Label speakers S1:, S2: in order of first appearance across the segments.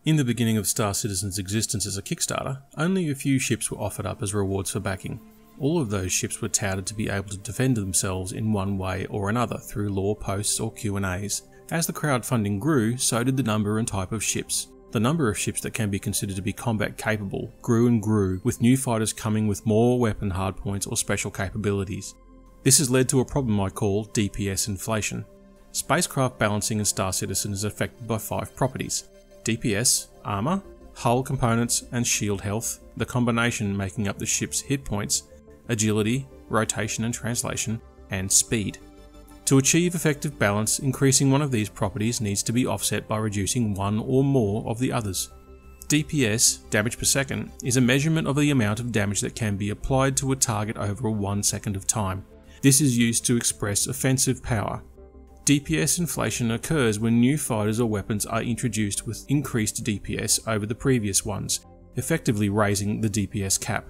S1: In the beginning of Star Citizen's existence as a Kickstarter, only a few ships were offered up as rewards for backing. All of those ships were touted to be able to defend themselves in one way or another through lore posts or Q&As. As the crowdfunding grew, so did the number and type of ships. The number of ships that can be considered to be combat capable grew and grew, with new fighters coming with more weapon hardpoints or special capabilities. This has led to a problem I call DPS inflation. Spacecraft balancing in Star Citizen is affected by 5 properties: DPS, armor, hull components and shield health, the combination making up the ship's hit points, agility, rotation and translation, and speed. To achieve effective balance, increasing one of these properties needs to be offset by reducing one or more of the others. DPS, damage per second, is a measurement of the amount of damage that can be applied to a target over 1 second of time. This is used to express offensive power. DPS inflation occurs when new fighters or weapons are introduced with increased DPS over the previous ones, effectively raising the DPS cap.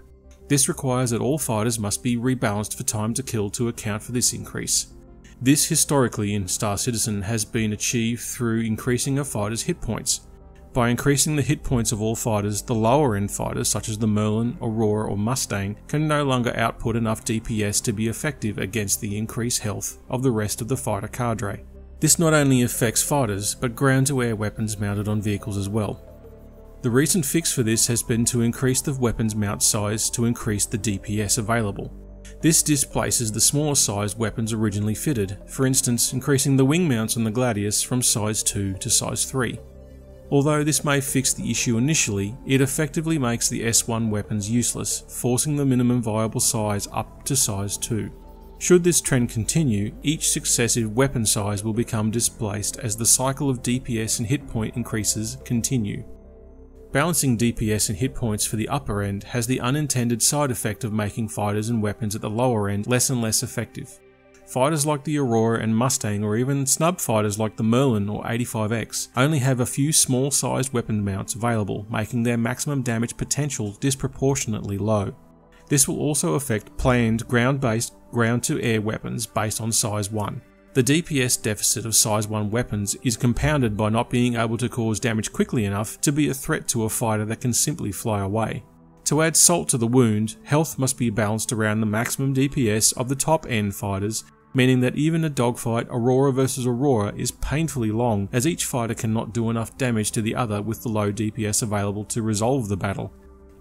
S1: This requires that all fighters must be rebalanced for time to kill to account for this increase. This historically in Star Citizen has been achieved through increasing a fighter's hit points. By increasing the hit points of all fighters, the lower end fighters such as the Merlin, Aurora or Mustang can no longer output enough DPS to be effective against the increased health of the rest of the fighter cadre. This not only affects fighters, but ground-to-air weapons mounted on vehicles as well. The recent fix for this has been to increase the weapon's mount size to increase the DPS available. This displaces the smaller sized weapons originally fitted, for instance increasing the wing mounts on the Gladius from size 2 to size 3. Although this may fix the issue initially, it effectively makes the S1 weapons useless, forcing the minimum viable size up to size 2. Should this trend continue, each successive weapon size will become displaced as the cycle of DPS and hit point increases continue. Balancing DPS and hit points for the upper end has the unintended side effect of making fighters and weapons at the lower end less and less effective. Fighters like the Aurora and Mustang, or even snub fighters like the Merlin or 85X, only have a few small sized weapon mounts available, making their maximum damage potential disproportionately low. This will also affect planned ground-based ground-to-air weapons based on size 1. The DPS deficit of size 1 weapons is compounded by not being able to cause damage quickly enough to be a threat to a fighter that can simply fly away. To add salt to the wound, health must be balanced around the maximum DPS of the top end fighters, meaning that even a dogfight Aurora versus Aurora is painfully long, as each fighter cannot do enough damage to the other with the low DPS available to resolve the battle.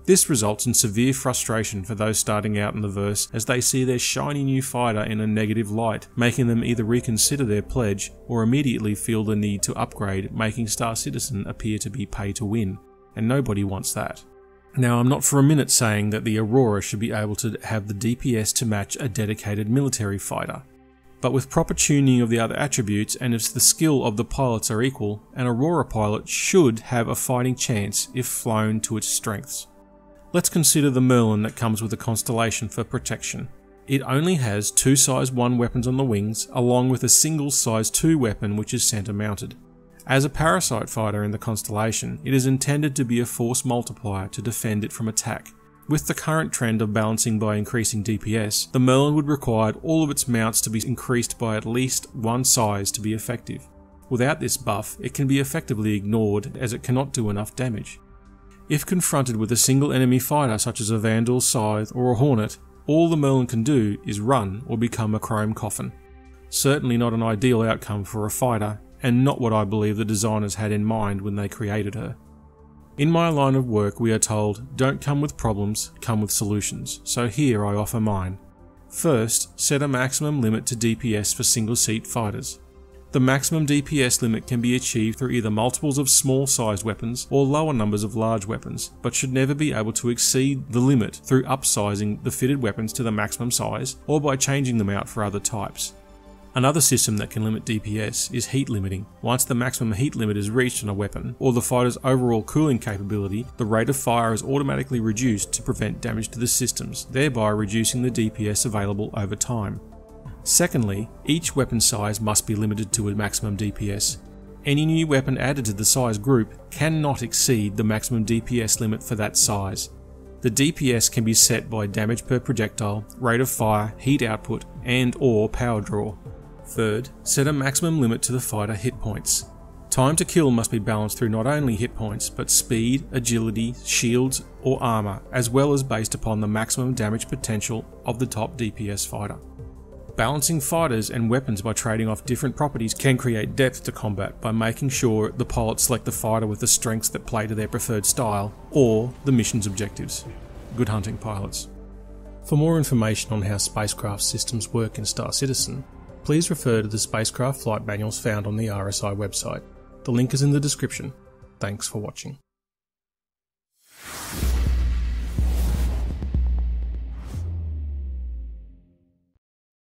S1: This results in severe frustration for those starting out in the verse as they see their shiny new fighter in a negative light, making them either reconsider their pledge or immediately feel the need to upgrade, making Star Citizen appear to be pay to win, and nobody wants that. Now, I'm not for a minute saying that the Aurora should be able to have the DPS to match a dedicated military fighter. But with proper tuning of the other attributes and if the skill of the pilots are equal, an Aurora pilot should have a fighting chance if flown to its strengths. Let's consider the Merlin that comes with a constellation for protection. It only has 2 size 1 weapons on the wings, along with a single size 2 weapon which is center mounted. As a parasite fighter in the constellation, it is intended to be a force multiplier to defend it from attack. With the current trend of balancing by increasing DPS, the Merlin would require all of its mounts to be increased by at least 1 size to be effective. Without this buff, it can be effectively ignored as it cannot do enough damage. If confronted with a single enemy fighter such as a Vandal, Scythe or a Hornet, all the Merlin can do is run or become a chrome coffin. Certainly not an ideal outcome for a fighter, and not what I believe the designers had in mind when they created her. In my line of work we are told, don't come with problems, come with solutions, so here I offer mine. First, set a maximum limit to DPS for single seat fighters. The maximum DPS limit can be achieved through either multiples of small sized weapons or lower numbers of large weapons, but should never be able to exceed the limit through upsizing the fitted weapons to the maximum size or by changing them out for other types. Another system that can limit DPS is heat limiting. Once the maximum heat limit is reached on a weapon, or the fighter's overall cooling capability, the rate of fire is automatically reduced to prevent damage to the systems, thereby reducing the DPS available over time. Secondly, each weapon size must be limited to a maximum DPS. Any new weapon added to the size group cannot exceed the maximum DPS limit for that size. The DPS can be set by damage per projectile, rate of fire, heat output, and/or power draw. Third, set a maximum limit to the fighter hit points. Time to kill must be balanced through not only hit points, but speed, agility, shields, or armour, as well as based upon the maximum damage potential of the top DPS fighter. Balancing fighters and weapons by trading off different properties can create depth to combat by making sure the pilots select the fighter with the strengths that play to their preferred style, or the mission's objectives. Good hunting, pilots. For more information on how spacecraft systems work in Star Citizen, please refer to the spacecraft flight manuals found on the RSI website. The link is in the description. Thanks for watching.